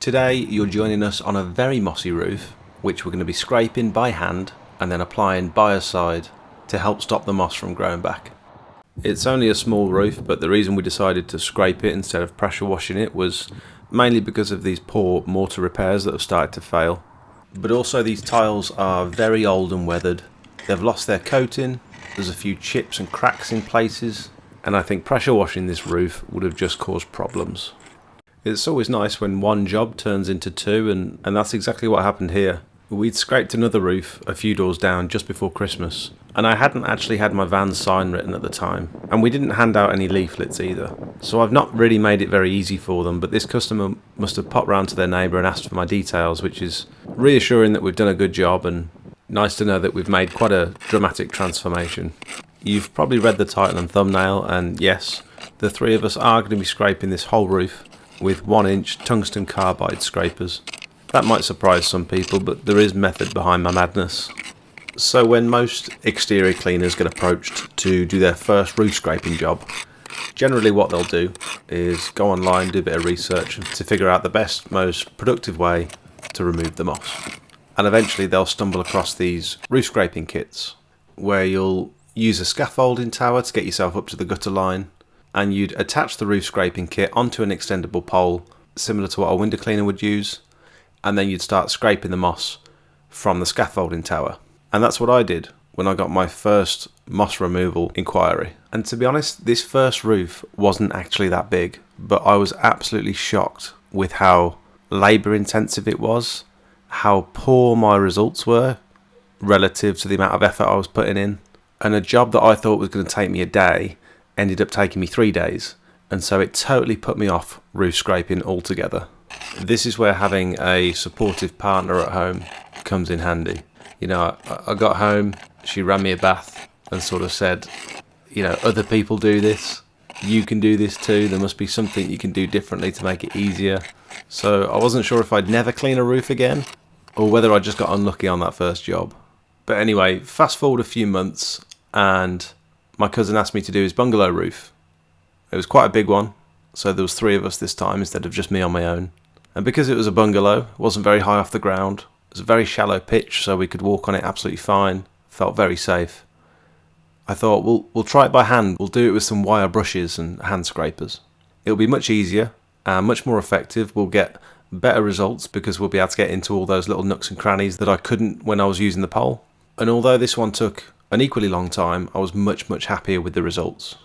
Today you're joining us on a very mossy roof, which we're going to be scraping by hand and then applying biocide to help stop the moss from growing back. It's only a small roof, but the reason we decided to scrape it instead of pressure washing it was mainly because of these poor mortar repairs that have started to fail. But also these tiles are very old and weathered. They've lost their coating, there's a few chips and cracks in places, and I think pressure washing this roof would have just caused problems. It's always nice when one job turns into two, and that's exactly what happened here. We'd scraped another roof a few doors down just before Christmas, and I hadn't actually had my van's sign written at the time, and we didn't hand out any leaflets either. So I've not really made it very easy for them, but this customer must have popped round to their neighbour and asked for my details, which is reassuring that we've done a good job and nice to know that we've made quite a dramatic transformation. You've probably read the title and thumbnail, and yes, the three of us are going to be scraping this whole roof with 1-inch tungsten carbide scrapers. That might surprise some people, but there is method behind my madness. So when most exterior cleaners get approached to do their first roof scraping job, generally what they'll do is go online, do a bit of research to figure out the best, most productive way to remove the moss. And eventually they'll stumble across these roof scraping kits, where you'll use a scaffolding tower to get yourself up to the gutter line, and you'd attach the roof scraping kit onto an extendable pole, similar to what a window cleaner would use, and then you'd start scraping the moss from the scaffolding tower. And that's what I did when I got my first moss removal inquiry. And to be honest, this first roof wasn't actually that big, but I was absolutely shocked with how labour intensive it was, how poor my results were relative to the amount of effort I was putting in. And a job that I thought was going to take me a day ended up taking me 3 days, and so it totally put me off roof scraping altogether. This is where having a supportive partner at home comes in handy. You know, I got home, she ran me a bath and sort of said, you know, other people do this, you can do this too, there must be something you can do differently to make it easier. So I wasn't sure if I'd never clean a roof again, or whether I just got unlucky on that first job. But anyway, fast forward a few months, and my cousin asked me to do his bungalow roof. It was quite a big one, so there was 3 of us this time instead of just me on my own. And because it was a bungalow, it wasn't very high off the ground, it was a very shallow pitch, so we could walk on it absolutely fine, felt very safe. I thought, we'll try it by hand, we'll do it with some wire brushes and hand scrapers. It'll be much easier and much more effective, we'll get better results because we'll be able to get into all those little nooks and crannies that I couldn't when I was using the pole. And although this one took an equally long time, I was much happier with the results.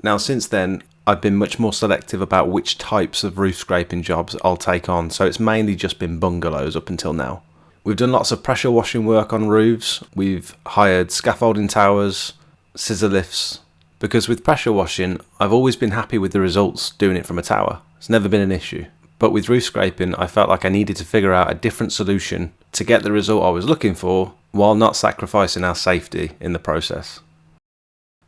Now since then, I've been much more selective about which types of roof scraping jobs I'll take on, so it's mainly just been bungalows up until now. We've done lots of pressure washing work on roofs, we've hired scaffolding towers, scissor lifts, because with pressure washing, I've always been happy with the results doing it from a tower. It's never been an issue. But with roof scraping, I felt like I needed to figure out a different solution to get the result I was looking for, while not sacrificing our safety in the process.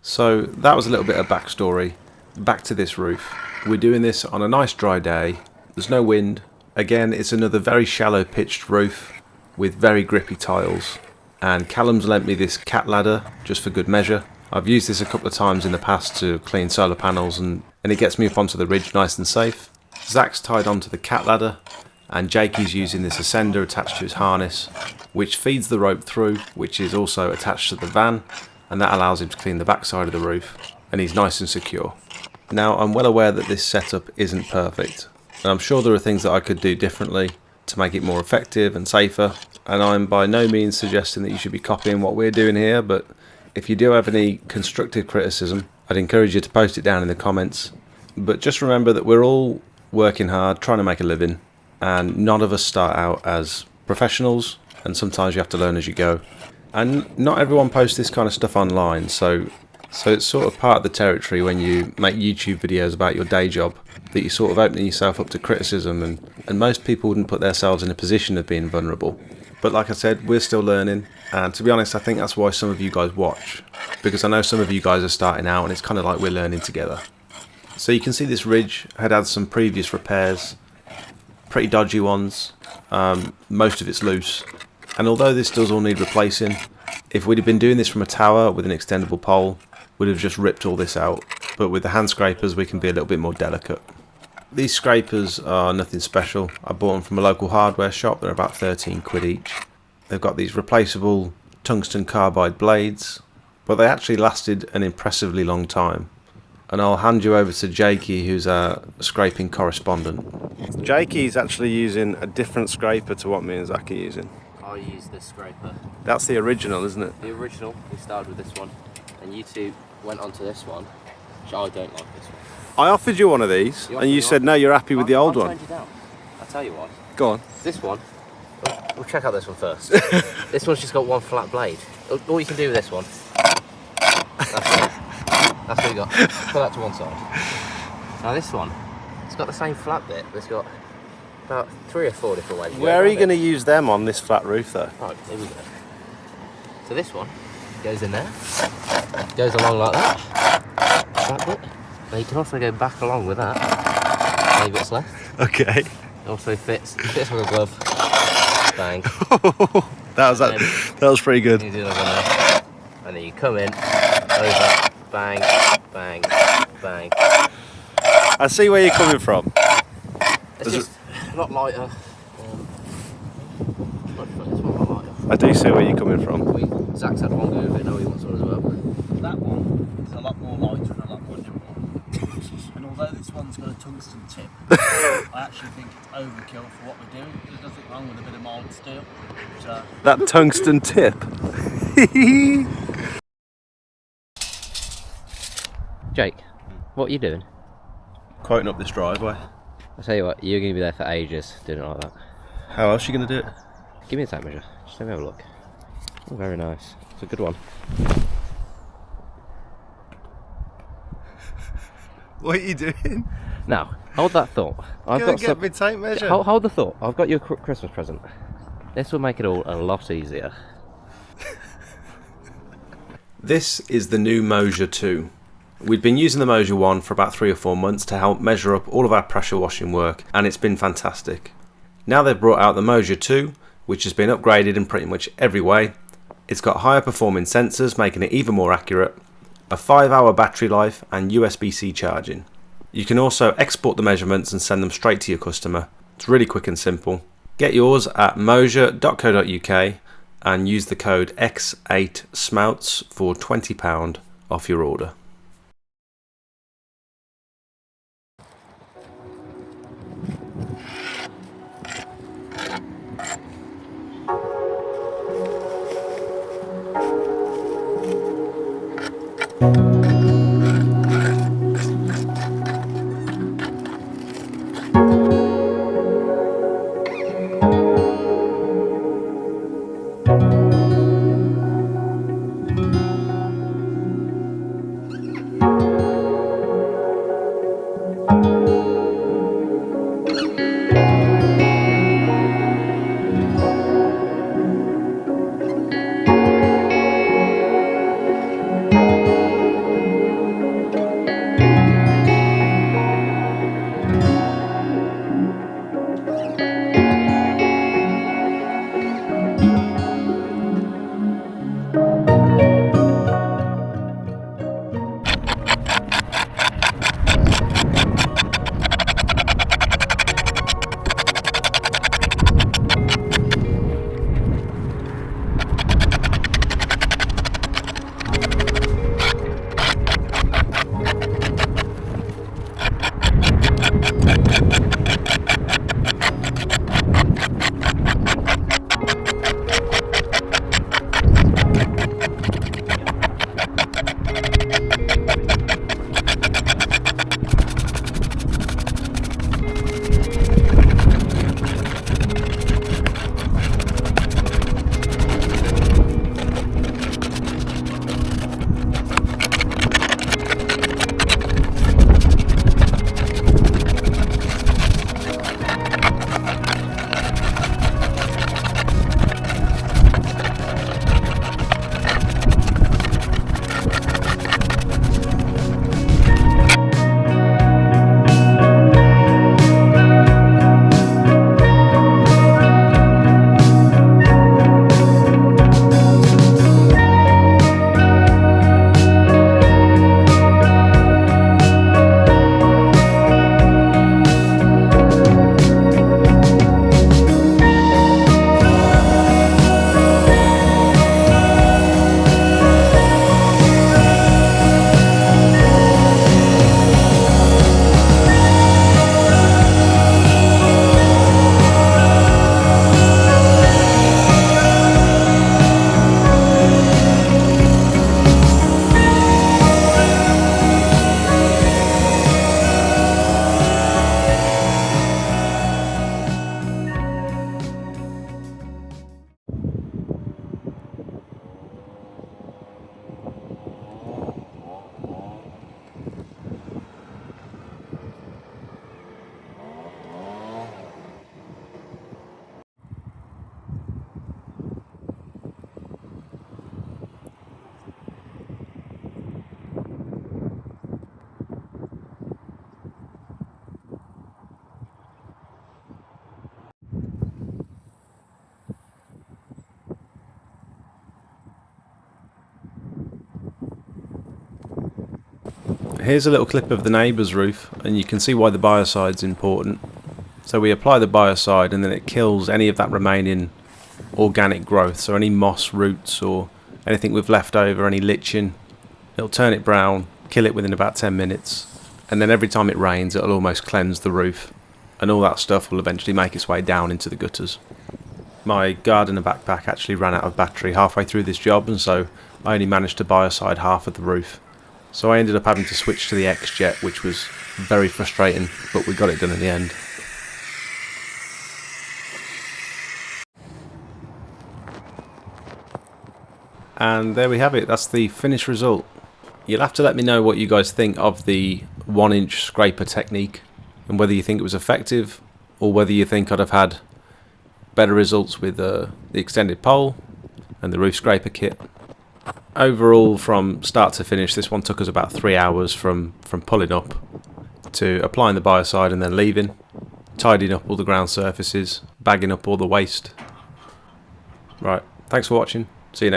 So that was a little bit of backstory. Back to this roof. We're doing this on a nice dry day. There's no wind. Again, it's another very shallow pitched roof with very grippy tiles. And Callum's lent me this cat ladder just for good measure. I've used this a couple of times in the past to clean solar panels, and it gets me up onto the ridge nice and safe. Zach's tied onto the cat ladder, and Jakey's using this ascender attached to his harness, which feeds the rope through, which is also attached to the van, and that allows him to clean the backside of the roof, and he's nice and secure. Now, I'm well aware that this setup isn't perfect, and I'm sure there are things that I could do differently to make it more effective and safer, and I'm by no means suggesting that you should be copying what we're doing here, but if you do have any constructive criticism, I'd encourage you to post it down in the comments. But just remember that we're all working hard, trying to make a living, and none of us start out as professionals, and sometimes you have to learn as you go. And not everyone posts this kind of stuff online, so it's sort of part of the territory when you make YouTube videos about your day job, that you're sort of opening yourself up to criticism, and most people wouldn't put themselves in a position of being vulnerable. But like I said, we're still learning, and to be honest, I think that's why some of you guys watch, because I know some of you guys are starting out, and it's kind of like we're learning together. So you can see this ridge had had some previous repairs, pretty dodgy ones, most of it's loose, and although this does all need replacing, if we'd have been doing this from a tower with an extendable pole, we'd have just ripped all this out, but with the hand scrapers we can be a little bit more delicate. These scrapers are nothing special. I bought them from a local hardware shop. They're about 13 quid each. They've got these replaceable tungsten carbide blades, but they actually lasted an impressively long time. And I'll hand you over to Jakey, who's our scraping correspondent. Jakey's actually using a different scraper to what me and Zach are using. I use this scraper. That's the original, isn't it? The original, we started with this one, and you two went on to this one, which I don't like this one. I offered you one of these, and you said no, you're happy with the old one. I turned you down. I'll tell you what. Go on. This one, we'll check out this one first. This one's just got one flat blade. All you can do with this one, that's what you got. Put that to one side. Now this one, it's got the same flat bit, but it's got about 3 or 4 different ways. Where are you going to use them on this flat roof though? Right, here we go. So this one goes in there, goes along like that, that bit. Now you can also go back along with that, leave what's left. Okay. It also fits like a glove. Bang. that was pretty good. You do that one there. And then you come in, over, bang, bang, bang. I see where you're coming from. It's just a lot lighter. It's one lot lighter. I do see where you're coming from. Zach's had one go of it, now he wants one as well. That one is a lot more lighter and a lot more nimble. And although this one's got a tungsten tip, I actually think it's overkill for what we're doing. There's nothing wrong with a bit of mild steel. So That tungsten tip. Jake, what are you doing? Quoting up this driveway. I'll tell you what, you're going to be there for ages doing it like that. How else are you going to do it? Give me a tape measure, just let me have a look. Oh, very nice. It's a good one. What are you doing? Now, hold that thought. Get me tape measure. Hold the thought. I've got you a Christmas present. This will make it all a lot easier. This is the new Moasure 2. We'd been using the Moasure 1 for about 3 or 4 months to help measure up all of our pressure washing work, and it's been fantastic. Now they've brought out the Moasure 2, which has been upgraded in pretty much every way. It's got higher performing sensors, making it even more accurate, a 5-hour battery life and USB-C charging. You can also export the measurements and send them straight to your customer. It's really quick and simple. Get yours at moasure.co.uk and use the code X8SMOUTS for £20 off your order. Here's a little clip of the neighbour's roof, and you can see why the biocide's important. So we apply the biocide and then it kills any of that remaining organic growth, so any moss roots or anything we've left over, any lichen. It'll turn it brown, kill it within about 10 minutes, and then every time it rains it'll almost cleanse the roof, and all that stuff will eventually make its way down into the gutters. My gardener backpack actually ran out of battery halfway through this job, and so I only managed to biocide half of the roof. So I ended up having to switch to the X-Jet, which was very frustrating, but we got it done in the end. And there we have it, that's the finished result. You'll have to let me know what you guys think of the 1-inch scraper technique, and whether you think it was effective, or whether you think I'd have had better results with the extended pole and the roof scraper kit. Overall, from start to finish, this one took us about 3 hours from pulling up to applying the biocide and then leaving, tidying up all the ground surfaces, bagging up all the waste. Right, thanks for watching, see you next time.